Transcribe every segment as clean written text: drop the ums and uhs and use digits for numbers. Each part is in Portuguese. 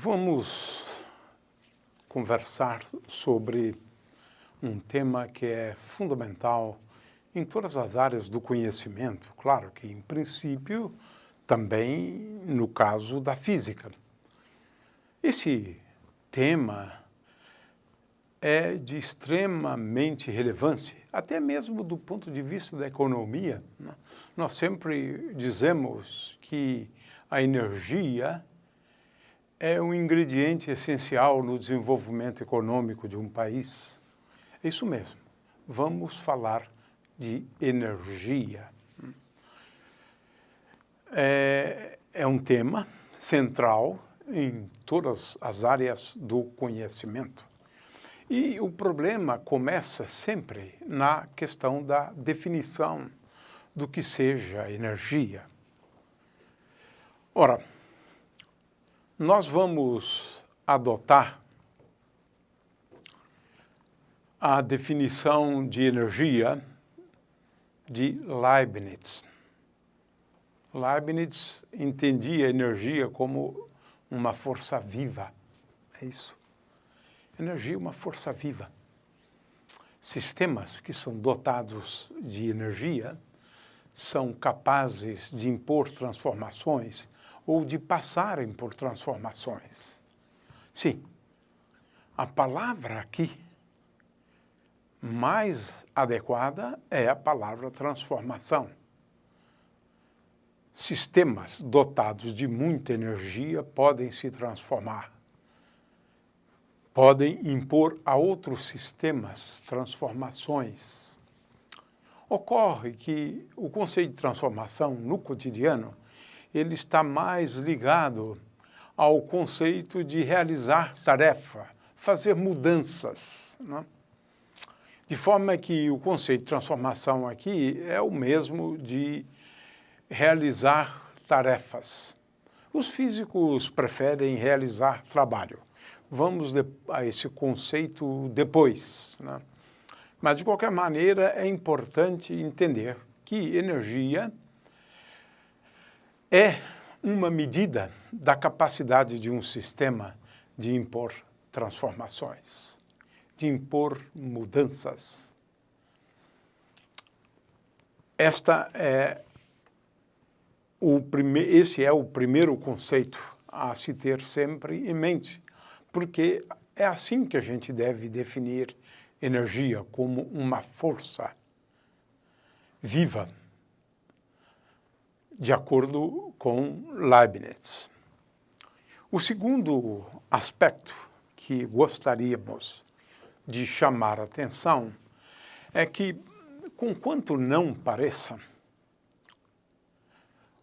Vamos conversar sobre um tema que é fundamental em todas as áreas do conhecimento, claro que em princípio também no caso da física. Esse tema é de extremamente relevância, até mesmo do ponto de vista da economia, né? Nós sempre dizemos que a energia é um ingrediente essencial no desenvolvimento econômico de um país. É isso mesmo. Vamos falar de energia. É um tema central em todas as áreas do conhecimento. E o problema começa sempre na questão da definição do que seja energia. Ora, nós vamos adotar a definição de energia de Leibniz. Leibniz entendia a energia como uma força viva. É isso. Energia é uma força viva. Sistemas que são dotados de energia são capazes de impor transformações ou de passarem por transformações. Sim, a palavra aqui mais adequada é a palavra transformação. Sistemas dotados de muita energia podem se transformar, podem impor a outros sistemas transformações. Ocorre que o conceito de transformação no cotidiano ele está mais ligado ao conceito de realizar tarefa, fazer mudanças, né? De forma que o conceito de transformação aqui é o mesmo de realizar tarefas. Os físicos preferem realizar trabalho. Vamos a esse conceito depois, né? Mas, de qualquer maneira, é importante entender que energia é uma medida da capacidade de um sistema de impor transformações, de impor mudanças. Esse é o primeiro conceito a se ter sempre em mente, porque é assim que a gente deve definir energia, como uma força viva, de acordo com Leibniz. O segundo aspecto que gostaríamos de chamar a atenção é que, conquanto não pareça,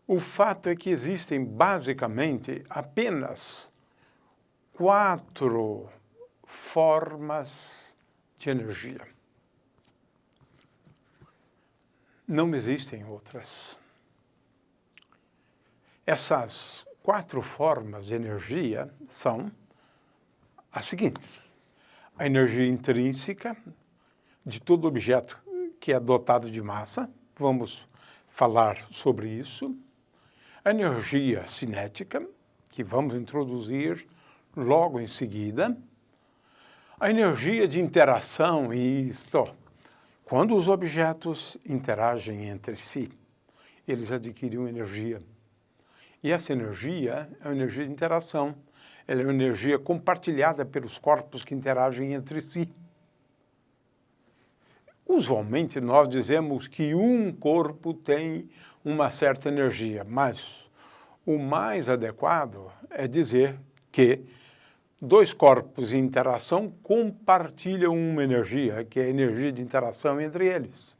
o fato é que existem basicamente apenas 4 formas de energia. Não existem outras. Essas 4 formas de energia são as seguintes: a energia intrínseca de todo objeto que é dotado de massa, vamos falar sobre isso. A energia cinética, que vamos introduzir logo em seguida. A energia de interação, isto, quando os objetos interagem entre si, eles adquirem energia. E essa energia é uma energia de interação. Ela é uma energia compartilhada pelos corpos que interagem entre si. Usualmente, nós dizemos que um corpo tem uma certa energia, mas o mais adequado é dizer que 2 corpos em interação compartilham uma energia, que é a energia de interação entre eles.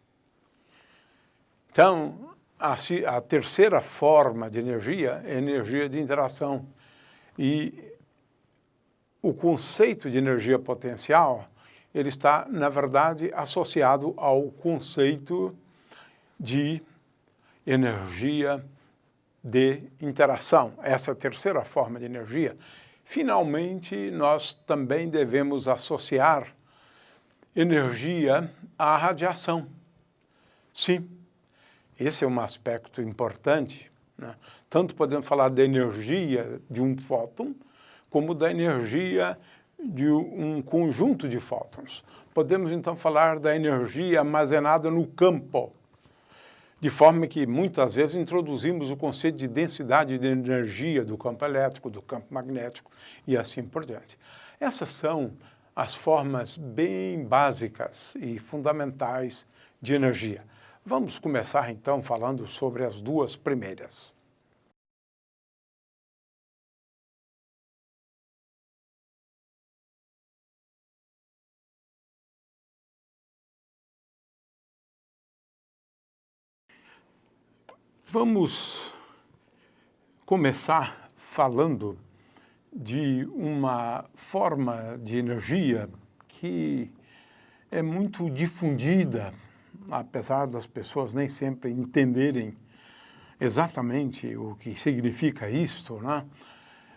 Então, a terceira forma de energia é a energia de interação. E o conceito de energia potencial, ele está, na verdade, associado ao conceito de energia de interação. Essa terceira forma de energia. Finalmente, nós também devemos associar energia à radiação. Sim, esse é um aspecto importante, né? Tanto podemos falar da energia de um fóton, como da energia de um conjunto de fótons. Podemos então falar da energia armazenada no campo, de forma que muitas vezes introduzimos o conceito de densidade de energia do campo elétrico, do campo magnético e assim por diante. Essas são as formas bem básicas e fundamentais de energia. Vamos começar então falando sobre as duas primeiras. Vamos começar falando de uma forma de energia que é muito difundida, apesar das pessoas nem sempre entenderem exatamente o que significa isto, né?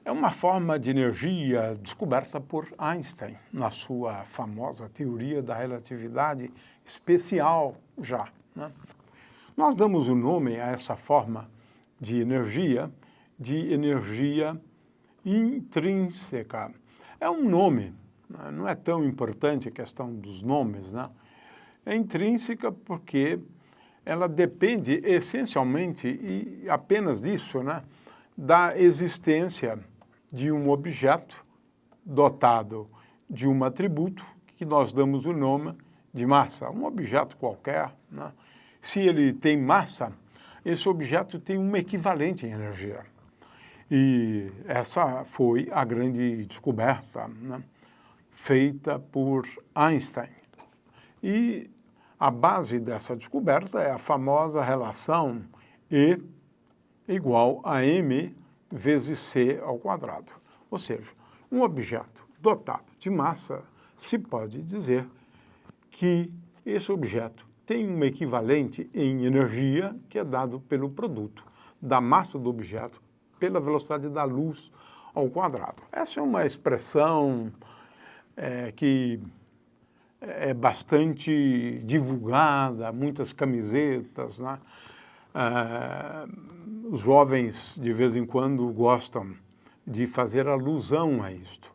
É uma forma de energia descoberta por Einstein, na sua famosa teoria da relatividade especial já, né? Nós damos o nome a essa forma de energia intrínseca. É um nome, né? Não é tão importante a questão dos nomes, né? É intrínseca porque ela depende essencialmente e apenas disso, né? Da existência de um objeto dotado de um atributo que nós damos o nome de massa, um objeto qualquer, né? Se ele tem massa, esse objeto tem um equivalente em energia. E essa foi a grande descoberta, né, feita por Einstein. E a base dessa descoberta é a famosa relação E igual a m vezes c ao quadrado. Ou seja, um objeto dotado de massa, se pode dizer que esse objeto tem um equivalente em energia que é dado pelo produto da massa do objeto pela velocidade da luz ao quadrado. Essa é uma expressão que é bastante divulgada, muitas camisetas, né? Os jovens, de vez em quando, gostam de fazer alusão a isto.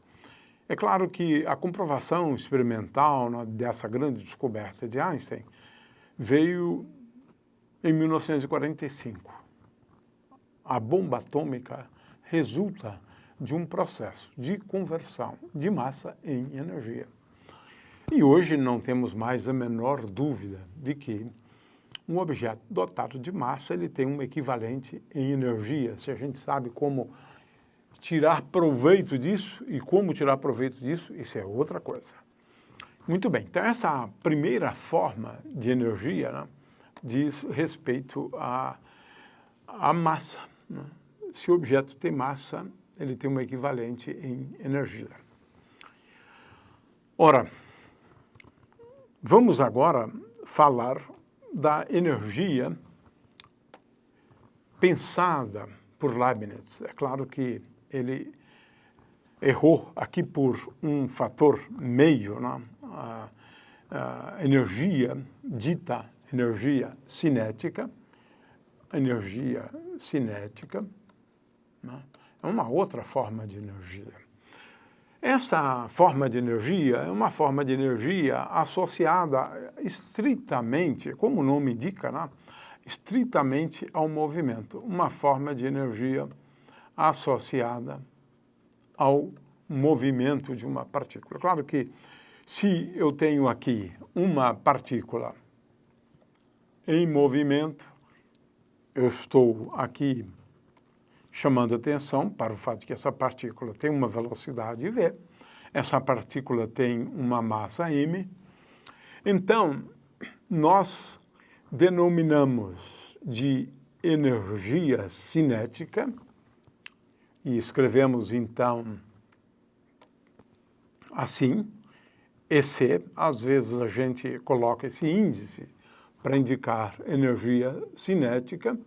É claro que a comprovação experimental, né, dessa grande descoberta de Einstein veio em 1945. A bomba atômica resulta de um processo de conversão de massa em energia. E hoje não temos mais a menor dúvida de que um objeto dotado de massa ele tem um equivalente em energia. Se a gente sabe como tirar proveito disso e como tirar proveito disso, isso é outra coisa. Muito bem, então essa primeira forma de energia, né, diz respeito à massa, né? Se o objeto tem massa, ele tem um equivalente em energia. Ora, vamos agora falar da energia pensada por Leibniz. É claro que ele errou aqui por um fator meio, né? A energia dita energia cinética, né? É uma outra forma de energia. Essa forma de energia é uma forma de energia associada estritamente, como o nome indica, né? Estritamente ao movimento, uma forma de energia associada ao movimento de uma partícula. Claro que se eu tenho aqui uma partícula em movimento, eu estou aqui chamando atenção para o fato de que essa partícula tem uma velocidade v, essa partícula tem uma massa m, então nós denominamos de energia cinética e escrevemos então assim, EC, às vezes a gente coloca esse índice para indicar energia cinética,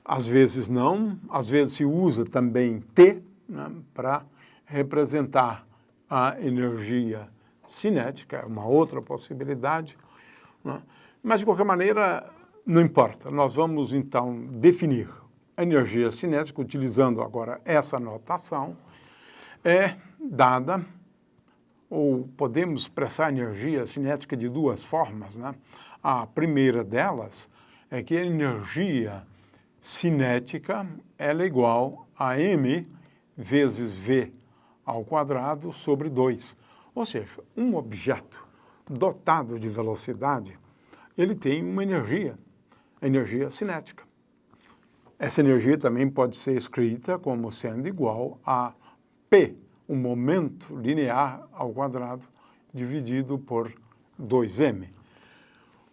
às vezes não, às vezes se usa também T, né, para representar a energia cinética, é uma outra possibilidade, né? Mas de qualquer maneira não importa, nós vamos então definir a energia cinética utilizando agora essa notação. é dada, ou podemos expressar energia cinética de duas formas, né? A primeira delas é que a energia cinética ela é igual a m vezes v ao quadrado sobre 2. Ou seja, um objeto dotado de velocidade, ele tem uma energia cinética. Essa energia também pode ser escrita como sendo igual a P, o momento linear ao quadrado, dividido por 2m.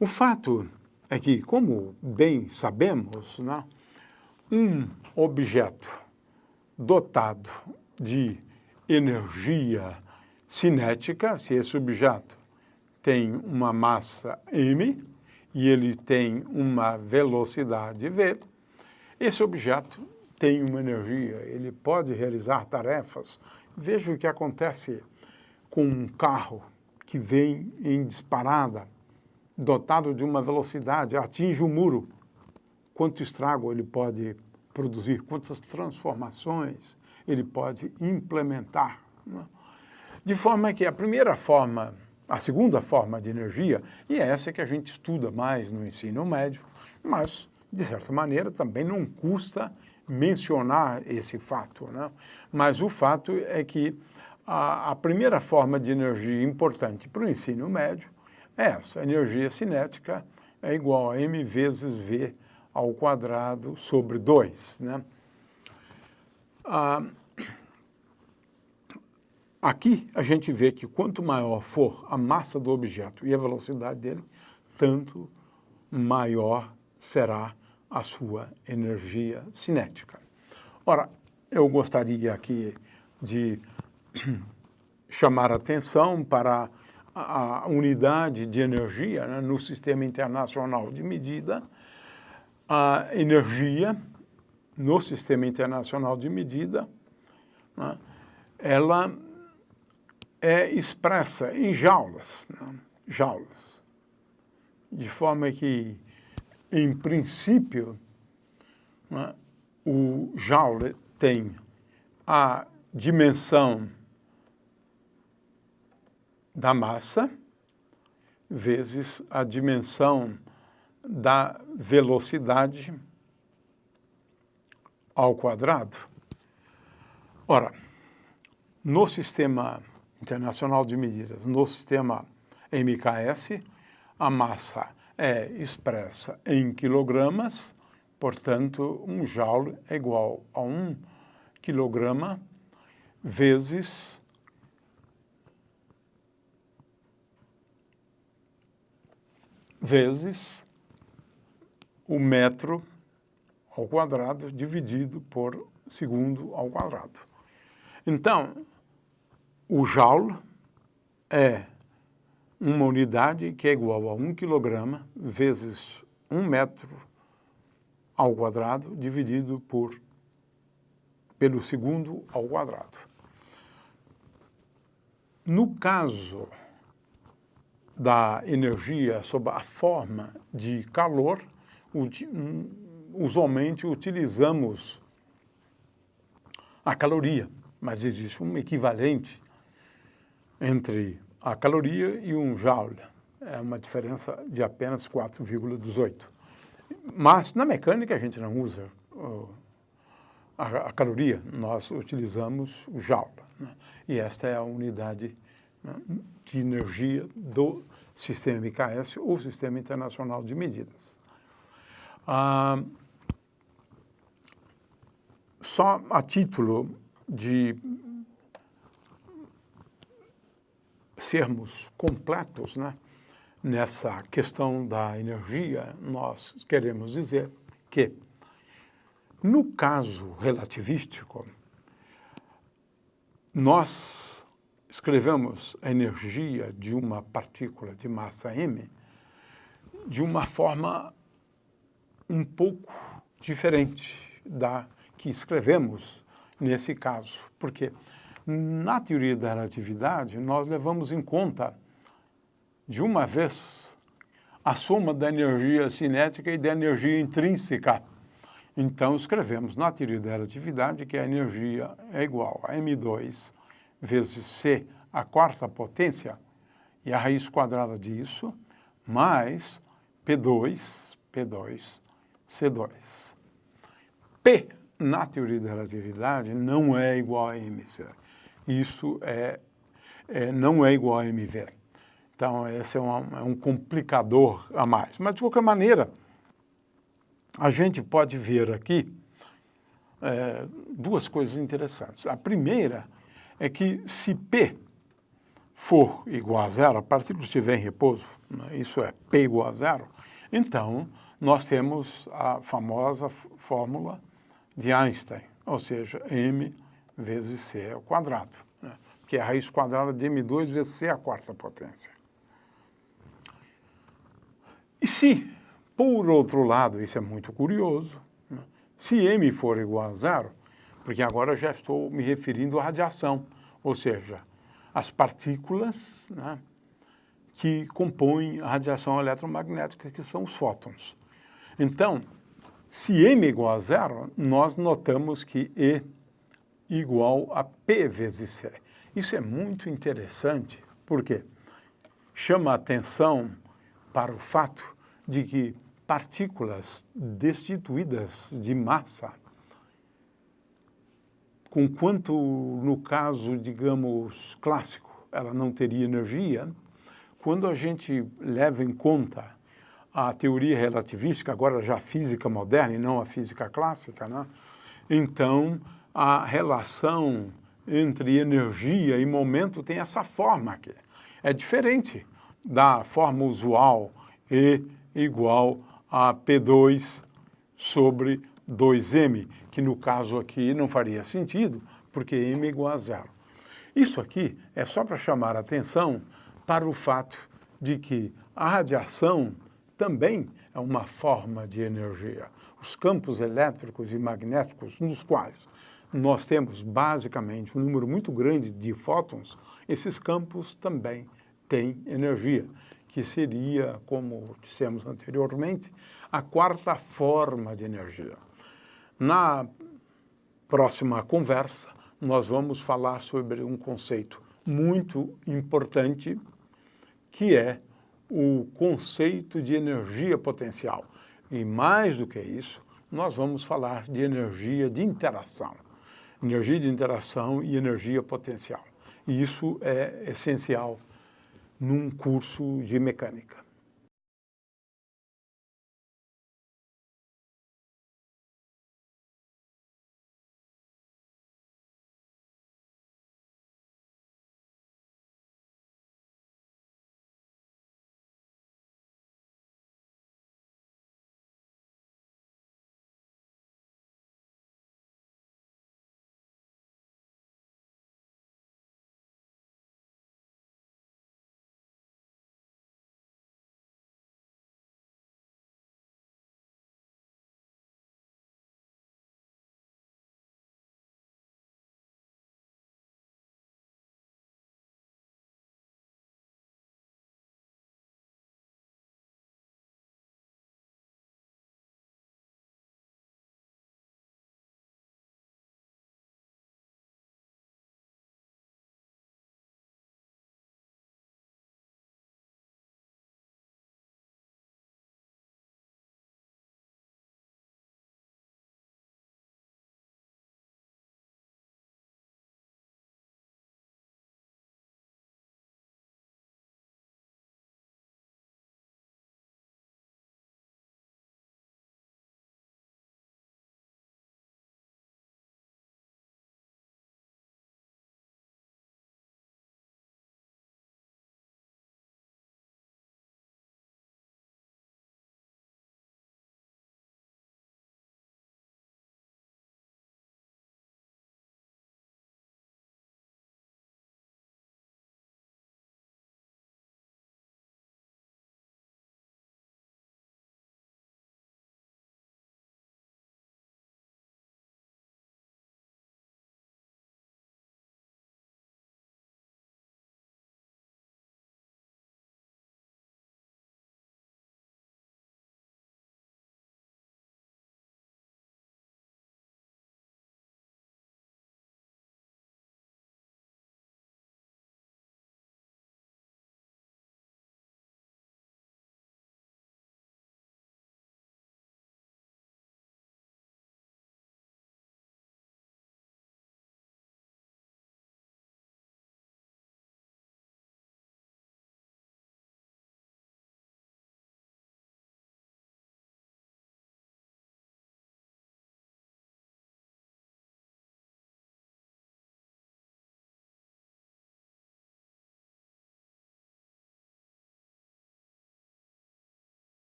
O fato é que, como bem sabemos, né, um objeto dotado de energia cinética, se esse objeto tem uma massa m e ele tem uma velocidade v, esse objeto tem uma energia, ele pode realizar tarefas. Veja o que acontece com um carro que vem em disparada, dotado de uma velocidade, atinge o muro. Quanto estrago ele pode produzir, quantas transformações ele pode implementar, né? De forma que a segunda forma de energia, e é essa que a gente estuda mais no ensino médio, mas, de certa maneira, também não custa mencionar esse fato, né? Mas o fato é que a primeira forma de energia importante para o ensino médio é essa. A energia cinética é igual a m vezes v ao quadrado sobre 2, né? Aqui a gente vê que quanto maior for a massa do objeto e a velocidade dele, tanto maior será a sua energia cinética. Ora, eu gostaria aqui de chamar a atenção para a unidade de energia, né, no Sistema Internacional de Medida. A energia no Sistema Internacional de Medida, né, ela é expressa em joules, né, joules, de forma que, em princípio, né, o joule tem a dimensão da massa vezes a dimensão da velocidade ao quadrado. Ora, no Sistema Internacional de Medidas, no sistema MKS, a massa é expressa em quilogramas, portanto, um joule é igual a 1 quilograma vezes o metro ao quadrado dividido por segundo ao quadrado. Então, o joule é uma unidade que é igual a 1 quilograma vezes 1 metro ao quadrado dividido pelo segundo ao quadrado. No caso da energia sob a forma de calor, usualmente utilizamos a caloria, mas existe um equivalente entre a caloria e um joule. É uma diferença de apenas 4,18. Mas na mecânica a gente não usa a caloria, nós utilizamos o joule, né? E esta é a unidade, né, de energia do sistema MKS, ou Sistema Internacional de Medidas. Só a título de sermos completos, né, nessa questão da energia, nós queremos dizer que, no caso relativístico, nós escrevemos a energia de uma partícula de massa m de uma forma um pouco diferente da que escrevemos nesse caso. Porque na teoria da relatividade, nós levamos em conta, de uma vez, a soma da energia cinética e da energia intrínseca. Então, escrevemos na teoria da relatividade que a energia é igual a m2 vezes c à quarta potência, e a raiz quadrada disso, mais P2, C2. P, na teoria da relatividade, não é igual a mc. Isso não é igual a mv. Então, esse é um complicador a mais. Mas, de qualquer maneira, a gente pode ver aqui duas coisas interessantes. A primeira é que se P for igual a zero, a partícula estiver em repouso, né, isso é P igual a zero, então nós temos a famosa fórmula de Einstein, ou seja, m vezes c ao quadrado, né, que é a raiz quadrada de m2 vezes c à quarta potência. E se, por outro lado, isso é muito curioso, né, se m for igual a zero, porque agora eu já estou me referindo à radiação, ou seja, as partículas, né, que compõem a radiação eletromagnética, que são os fótons. Então, se m é igual a zero, nós notamos que E igual a P vezes C. Isso é muito interessante, porque chama a atenção para o fato de que partículas destituídas de massa, conquanto no caso, digamos, clássico, ela não teria energia, quando a gente leva em conta a teoria relativística, agora já a física moderna e não a física clássica, né? Então a relação entre energia e momento tem essa forma aqui. É diferente da forma usual, E igual a P2 sobre 2m, que no caso aqui não faria sentido, porque m é igual a zero. Isso aqui é só para chamar a atenção para o fato de que a radiação também é uma forma de energia. Os campos elétricos e magnéticos, nos quais nós temos basicamente um número muito grande de fótons, esses campos também têm energia, que seria, como dissemos anteriormente, a quarta forma de energia. Na próxima conversa, nós vamos falar sobre um conceito muito importante, que é o conceito de energia potencial. E mais do que isso, nós vamos falar de energia de interação. Energia de interação e energia potencial. E isso é essencial num curso de mecânica.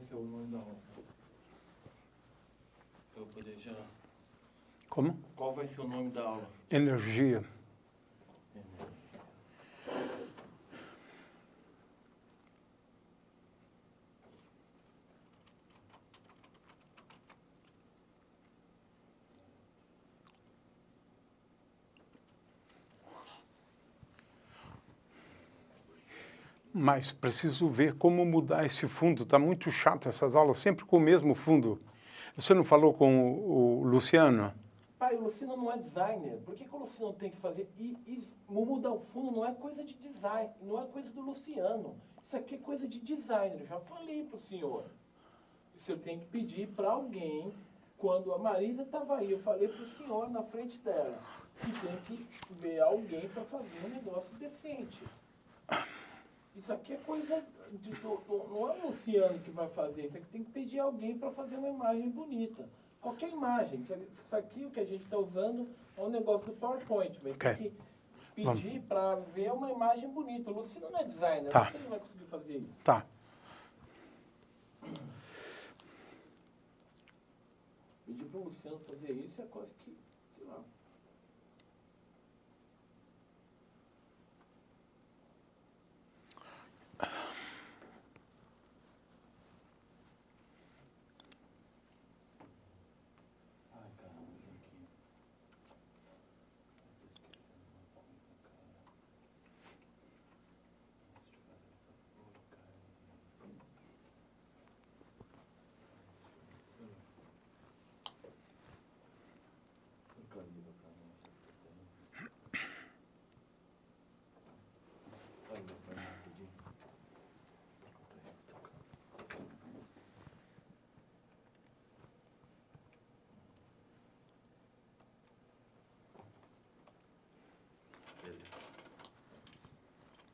ser o nome da aula? Para eu poder já... Como? Qual vai ser o nome da aula? Energia. Mas preciso ver como mudar esse fundo. Está muito chato essas aulas, sempre com o mesmo fundo. Você não falou com o Luciano? Pai, o Luciano não é designer. Por que o Luciano tem que fazer? Mudar o fundo não é coisa de design, não é coisa do Luciano. Isso aqui é coisa de designer. Eu já falei para o senhor. O senhor tem que pedir para alguém. Quando a Marisa estava aí, eu falei para o senhor na frente dela que tem que ver alguém para fazer um negócio decente. Isso aqui é coisa não é o Luciano que vai fazer, isso aqui tem que pedir alguém para fazer uma imagem bonita. Qualquer imagem, isso aqui o que a gente está usando é um negócio do PowerPoint, mas tem que pedir para ver uma imagem bonita. O Luciano não é designer, tá. Você não vai conseguir fazer isso. Tá. Pedir para o Luciano fazer isso é coisa que, sei lá.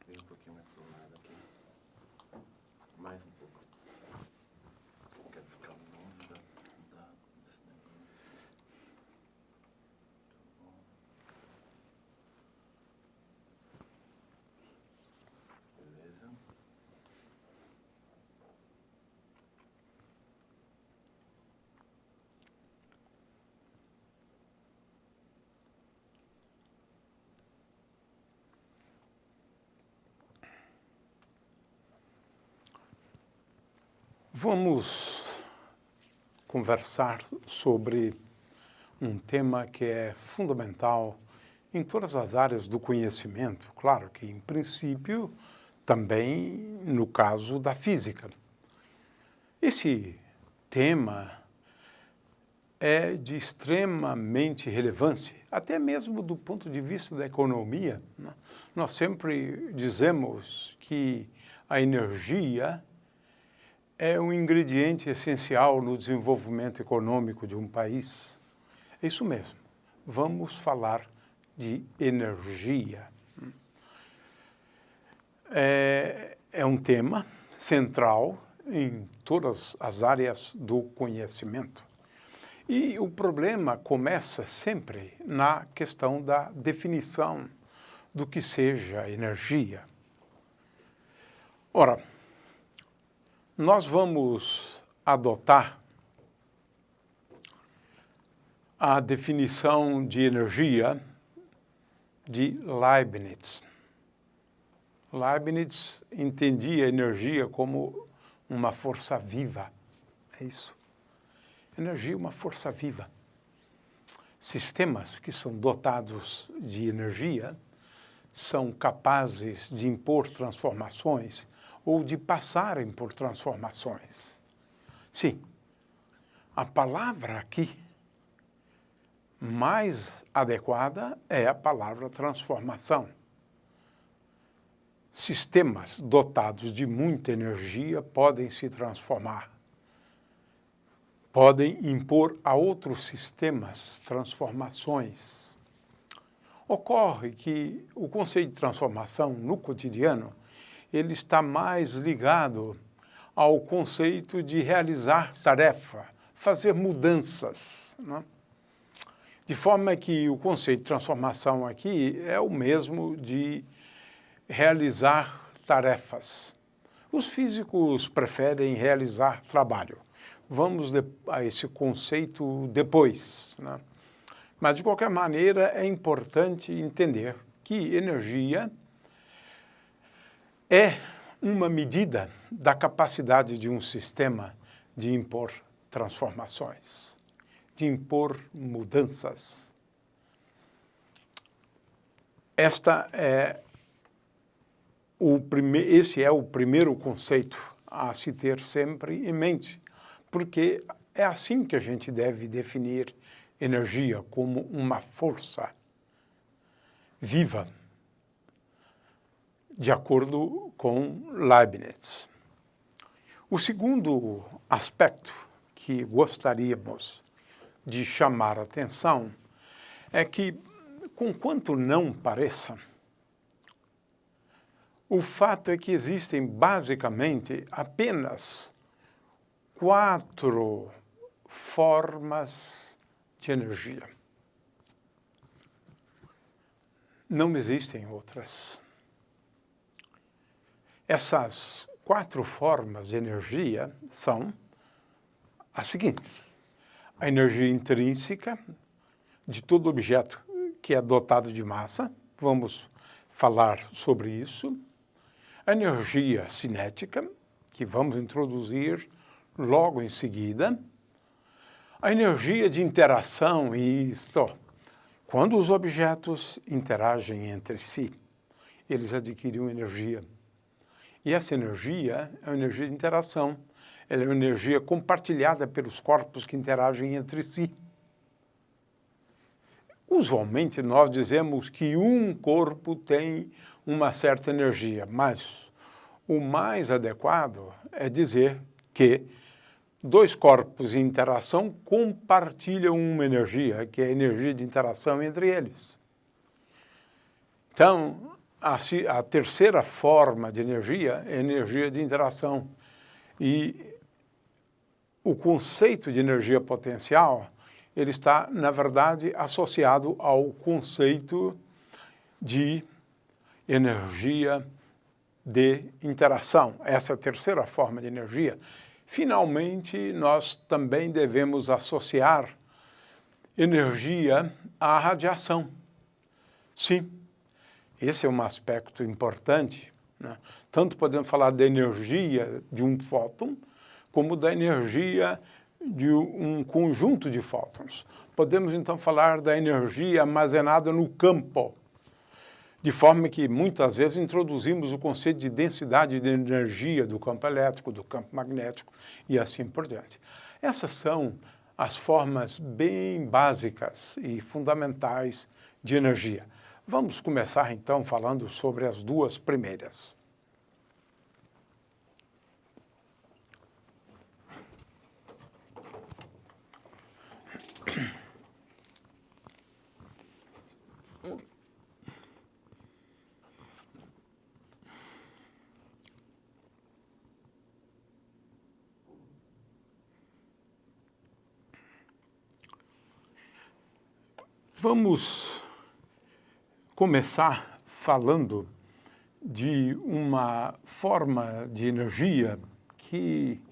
Vem um pouquinho mais para o lado aqui. Mais um pouco. Eu quero ficar longe desse negócio. Beleza. Vamos conversar sobre um tema que é fundamental em todas as áreas do conhecimento. Claro que, em princípio, também no caso da física. Esse tema é de extremamente relevância, até mesmo do ponto de vista da economia, né? Nós sempre dizemos que a energia é um ingrediente essencial no desenvolvimento econômico de um país. É isso mesmo. Vamos falar de energia. É um tema central em todas as áreas do conhecimento. E o problema começa sempre na questão da definição do que seja energia. Ora, nós vamos adotar a definição de energia de Leibniz. Leibniz entendia a energia como uma força viva. É isso. Energia é uma força viva. Sistemas que são dotados de energia são capazes de impor transformações ou de passarem por transformações. Sim, a palavra aqui mais adequada é a palavra transformação. Sistemas dotados de muita energia podem se transformar, podem impor a outros sistemas transformações. Ocorre que o conceito de transformação no cotidiano ele está mais ligado ao conceito de realizar tarefa, fazer mudanças, né? De forma que o conceito de transformação aqui é o mesmo de realizar tarefas. Os físicos preferem realizar trabalho. Vamos a esse conceito depois, né? Mas, de qualquer maneira, é importante entender que energia é uma medida da capacidade de um sistema de impor transformações, de impor mudanças. Esse é o primeiro conceito a se ter sempre em mente, porque é assim que a gente deve definir energia, como uma força viva, de acordo com Leibniz. O segundo aspecto que gostaríamos de chamar a atenção é que, conquanto não pareça, o fato é que existem basicamente apenas 4 formas de energia. Não existem outras. Essas 4 formas de energia são as seguintes: a energia intrínseca de todo objeto que é dotado de massa, vamos falar sobre isso. A energia cinética, que vamos introduzir logo em seguida. A energia de interação, isto, quando os objetos interagem entre si, eles adquirem energia. E essa energia é uma energia de interação. Ela é uma energia compartilhada pelos corpos que interagem entre si. Usualmente, nós dizemos que um corpo tem uma certa energia, mas o mais adequado é dizer que 2 corpos em interação compartilham uma energia, que é a energia de interação entre eles. Então, a terceira forma de energia é a energia de interação. E o conceito de energia potencial, ele está, na verdade, associado ao conceito de energia de interação. Essa é a terceira forma de energia. Finalmente, nós também devemos associar energia à radiação. Sim, esse é um aspecto importante, né? Tanto podemos falar da energia de um fóton, como da energia de um conjunto de fótons. Podemos, então, falar da energia armazenada no campo, de forma que, muitas vezes, introduzimos o conceito de densidade de energia do campo elétrico, do campo magnético e assim por diante. Essas são as formas bem básicas e fundamentais de energia. Vamos começar, então, falando sobre as 2 primeiras. Vamos começar falando de uma forma de energia que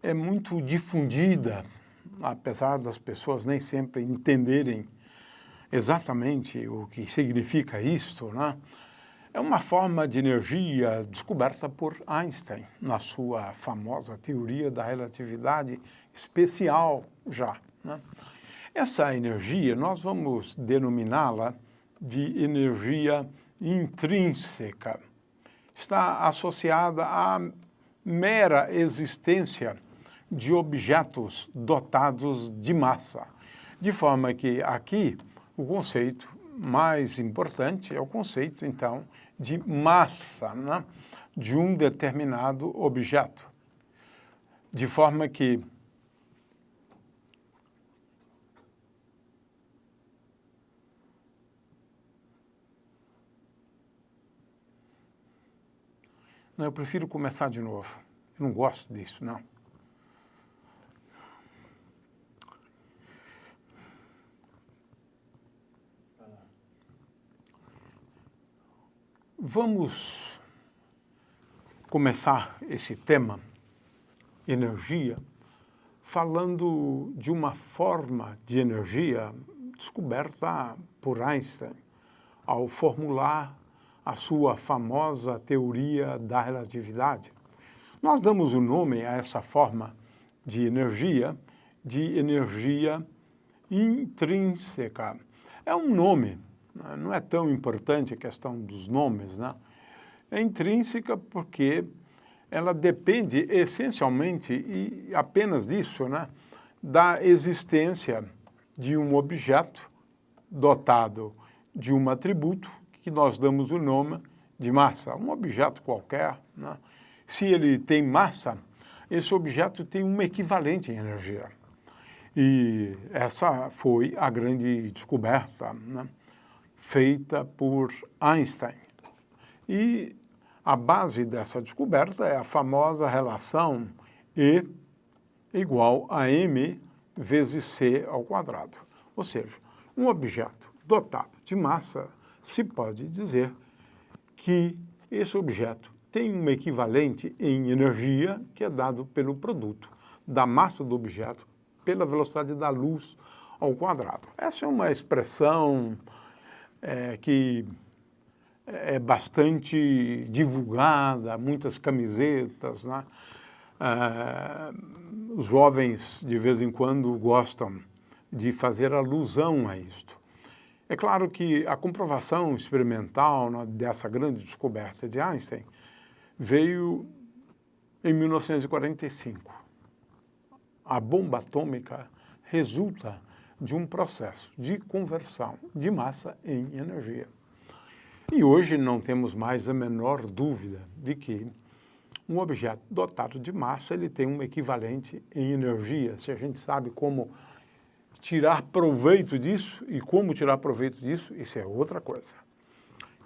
é muito difundida, apesar das pessoas nem sempre entenderem exatamente o que significa isto, né? É uma forma de energia descoberta por Einstein, na sua famosa teoria da relatividade especial já, né? Essa energia, nós vamos denominá-la de energia intrínseca. Está associada à mera existência de objetos dotados de massa. De forma que aqui o conceito mais importante é o conceito, então, de massa, né, de um determinado objeto. De forma que não, eu prefiro começar de novo. Eu não gosto disso, não. Vamos começar esse tema, energia, falando de uma forma de energia descoberta por Einstein, ao formular a sua famosa teoria da relatividade. Nós damos o nome a essa forma de energia intrínseca. É um nome, não é tão importante a questão dos nomes, né? É intrínseca porque ela depende essencialmente e apenas disso, né, da existência de um objeto dotado de um atributo que nós damos o nome de massa, um objeto qualquer, né? Se ele tem massa, esse objeto tem um equivalente em energia. E essa foi a grande descoberta, né, feita por Einstein. E a base dessa descoberta é a famosa relação E igual a m vezes c ao quadrado. Ou seja, um objeto dotado de massa, se pode dizer que esse objeto tem um equivalente em energia que é dado pelo produto da massa do objeto pela velocidade da luz ao quadrado. Essa é uma expressão que é bastante divulgada, muitas camisetas, né? Os jovens, de vez em quando, gostam de fazer alusão a isto. É claro que a comprovação experimental, né, dessa grande descoberta de Einstein veio em 1945. A bomba atômica resulta de um processo de conversão de massa em energia. E hoje não temos mais a menor dúvida de que um objeto dotado de massa ele tem um equivalente em energia. Se a gente sabe como tirar proveito disso e como tirar proveito disso, isso é outra coisa.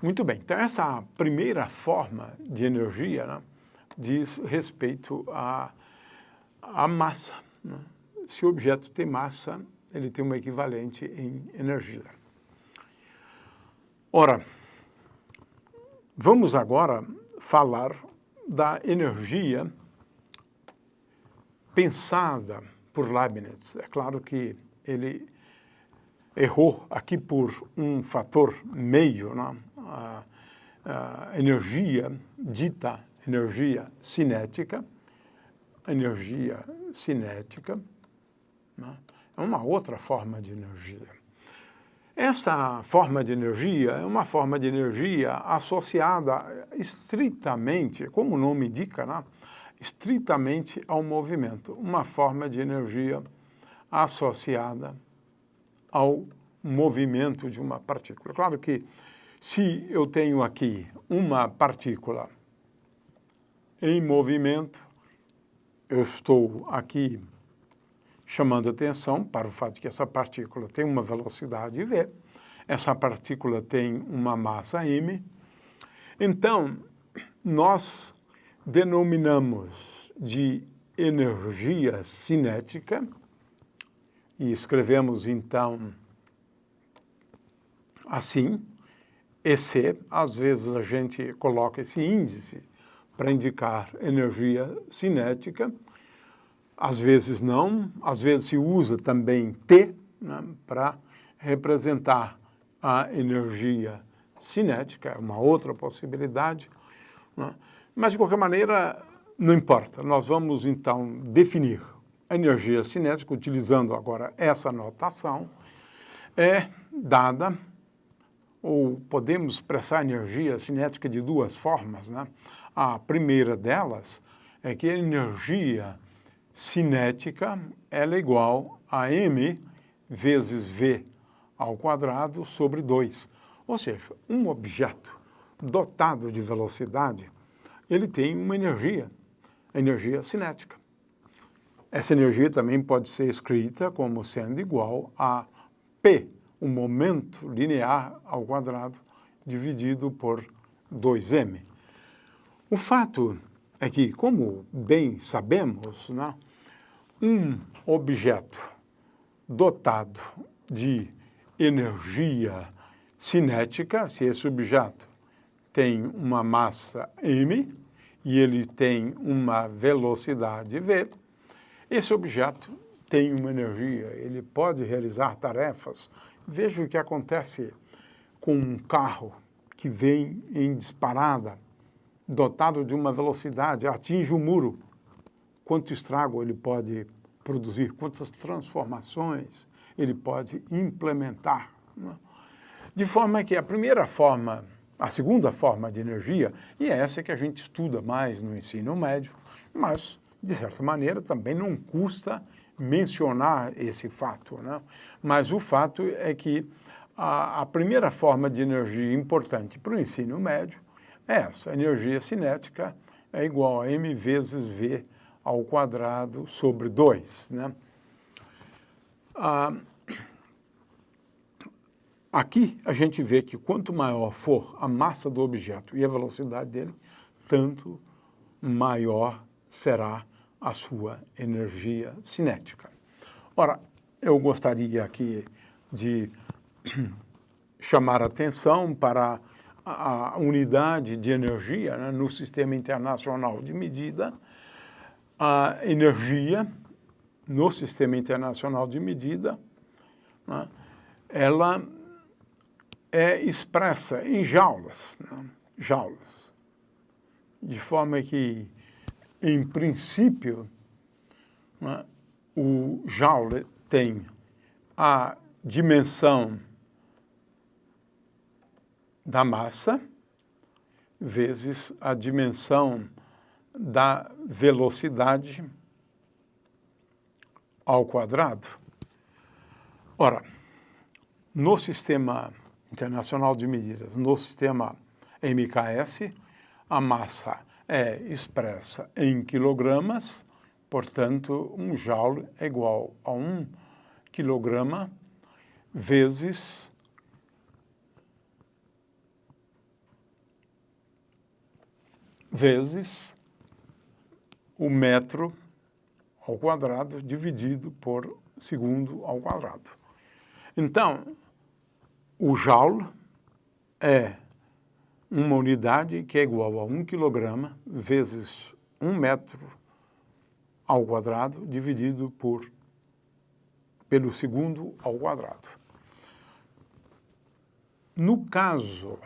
Muito bem, então essa primeira forma de energia, né, diz respeito à massa, né? Se o objeto tem massa, ele tem um equivalente em energia. Ora, vamos agora falar da energia pensada por Leibniz. É claro que ele errou aqui por um fator meio, né? A energia dita energia cinética, né, é uma outra forma de energia. Essa forma de energia é uma forma de energia associada estritamente, como o nome indica, né, estritamente ao movimento, uma forma de energia associada ao movimento de uma partícula. Claro que se eu tenho aqui uma partícula em movimento, eu estou aqui chamando atenção para o fato de que essa partícula tem uma velocidade v, essa partícula tem uma massa m, então nós denominamos de energia cinética e escrevemos então assim, EC, às vezes a gente coloca esse índice para indicar energia cinética, às vezes não, às vezes se usa também T, né, para representar a energia cinética, é uma outra possibilidade, né? Mas de qualquer maneira não importa, nós vamos então definir a energia cinética utilizando agora essa notação, é dada ou podemos expressar energia cinética de duas formas, né? A primeira delas é que a energia cinética ela é igual a m vezes v ao quadrado sobre 2. Ou seja, um objeto dotado de velocidade, ele tem uma energia, a energia cinética. Essa energia também pode ser escrita como sendo igual a P, o momento linear ao quadrado, dividido por 2m. O fato é que, como bem sabemos, né, um objeto dotado de energia cinética, se esse objeto tem uma massa m e ele tem uma velocidade v, esse objeto tem uma energia, ele pode realizar tarefas. Veja o que acontece com um carro que vem em disparada, dotado de uma velocidade, atinge o muro. Quanto estrago ele pode produzir, quantas transformações ele pode implementar, né? De forma que a segunda forma de energia, e é essa que a gente estuda mais no ensino médio, mas, de certa maneira, também não custa mencionar esse fato, né? Mas o fato é que a primeira forma de energia importante para o ensino médio é essa: a energia cinética é igual a m vezes v ao quadrado sobre 2, né? Aqui a gente vê que quanto maior for a massa do objeto e a velocidade dele, tanto maior será a sua energia cinética. Ora, eu gostaria aqui de chamar a atenção para a unidade de energia, né, no Sistema Internacional de Medida. A energia no Sistema Internacional de Medida, né, ela é expressa em joules, né, joules, de forma que, em princípio, né, o joule tem a dimensão da massa vezes a dimensão da velocidade ao quadrado. Ora, no Sistema Internacional de Medidas, no sistema MKS, a massa é expressa em quilogramas, portanto, um joule é igual a 1 quilograma vezes o metro ao quadrado dividido por segundo ao quadrado. Então, o joule é uma unidade que é igual a 1 quilograma vezes 1 metro ao quadrado dividido pelo segundo ao quadrado. No caso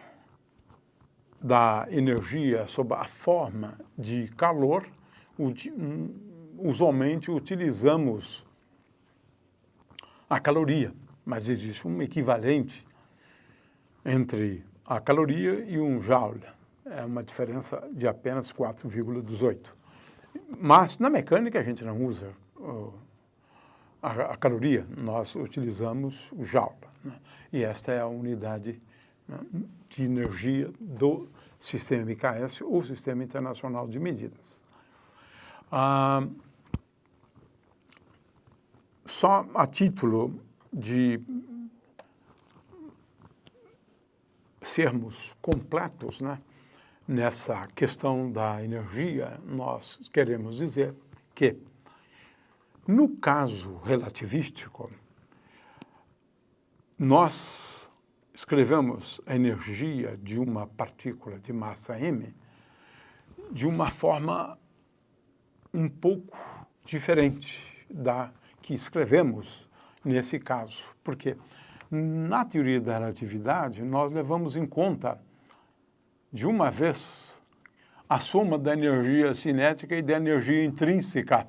da energia sob a forma de calor, usualmente utilizamos a caloria, mas existe um equivalente entre a caloria e um joule. É uma diferença de apenas 4,18. Mas na mecânica a gente não usa a caloria, nós utilizamos o joule, né? E esta é a unidade, né, de energia do sistema MKS, ou Sistema Internacional de Medidas. Só a título de sermos completos, né, nessa questão da energia, nós queremos dizer que, no caso relativístico, nós escrevemos a energia de uma partícula de massa m de uma forma um pouco diferente da que escrevemos nesse caso, porque na teoria da relatividade nós levamos em conta, de uma vez, a soma da energia cinética e da energia intrínseca.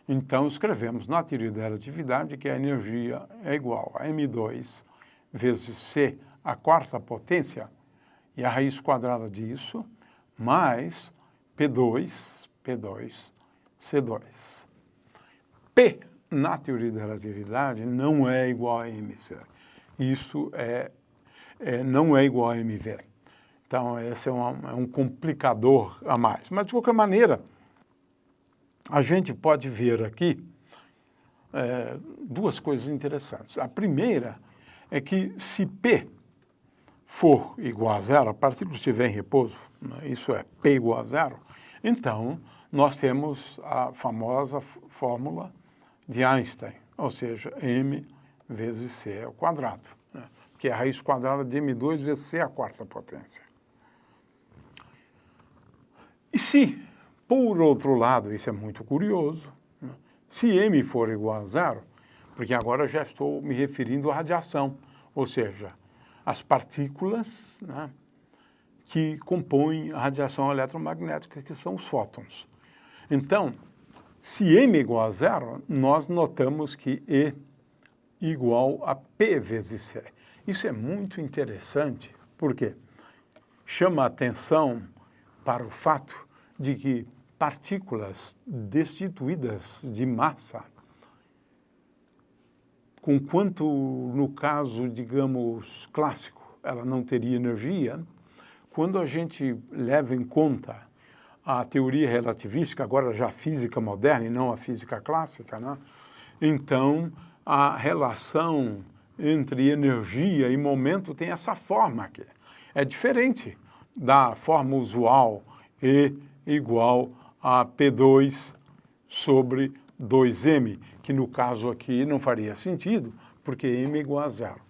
Então, escrevemos na teoria da relatividade que a energia é igual a m2 vezes c à quarta potência, e a raiz quadrada disso, mais P2, C2. P, na teoria da relatividade, não é igual a mc. Isso não é igual a mv. Então, esse é um complicador a mais. Mas, de qualquer maneira, a gente pode ver aqui duas coisas interessantes. A primeira é que, se P for igual a zero, a partícula estiver em repouso, né, isso é, P igual a zero, então nós temos a famosa fórmula de Einstein, ou seja, m vezes c ao quadrado, né, que é a raiz quadrada de m2 vezes c à quarta potência. E se, por outro lado, isso é muito curioso, né? Se m for igual a zero, porque agora eu já estou me referindo à radiação, ou seja, as partículas, né, que compõem a radiação eletromagnética, que são os fótons. Então, se m é igual a zero, nós notamos que E igual a P vezes C. Isso é muito interessante, porque chama a atenção para o fato de que partículas destituídas de massa, conquanto no caso, digamos, clássico, ela não teria energia, quando a gente leva em conta a teoria relativística, agora já a física moderna e não a física clássica, né? Então a relação entre energia e momento tem essa forma aqui. É diferente da forma usual, E igual a P2 sobre 2m, que no caso aqui não faria sentido, porque m é igual a zero.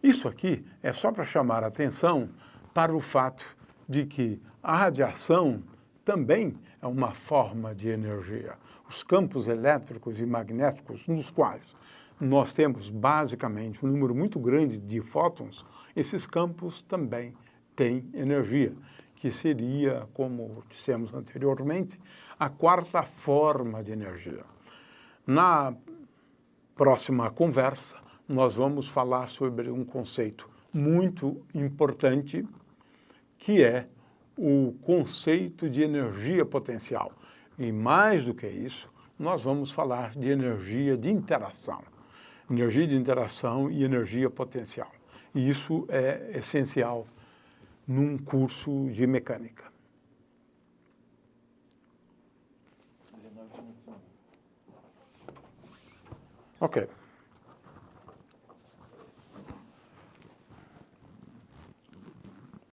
Isso aqui é só para chamar a atenção para o fato de que a radiação também é uma forma de energia. Os campos elétricos e magnéticos, nos quais nós temos basicamente um número muito grande de fótons, esses campos também têm energia, que seria, como dissemos anteriormente, a quarta forma de energia. Na próxima conversa, nós vamos falar sobre um conceito muito importante, que é o conceito de energia potencial. E mais do que isso, nós vamos falar de energia de interação. Energia de interação e energia potencial. E isso é essencial num curso de mecânica. 19 minutos. Ok.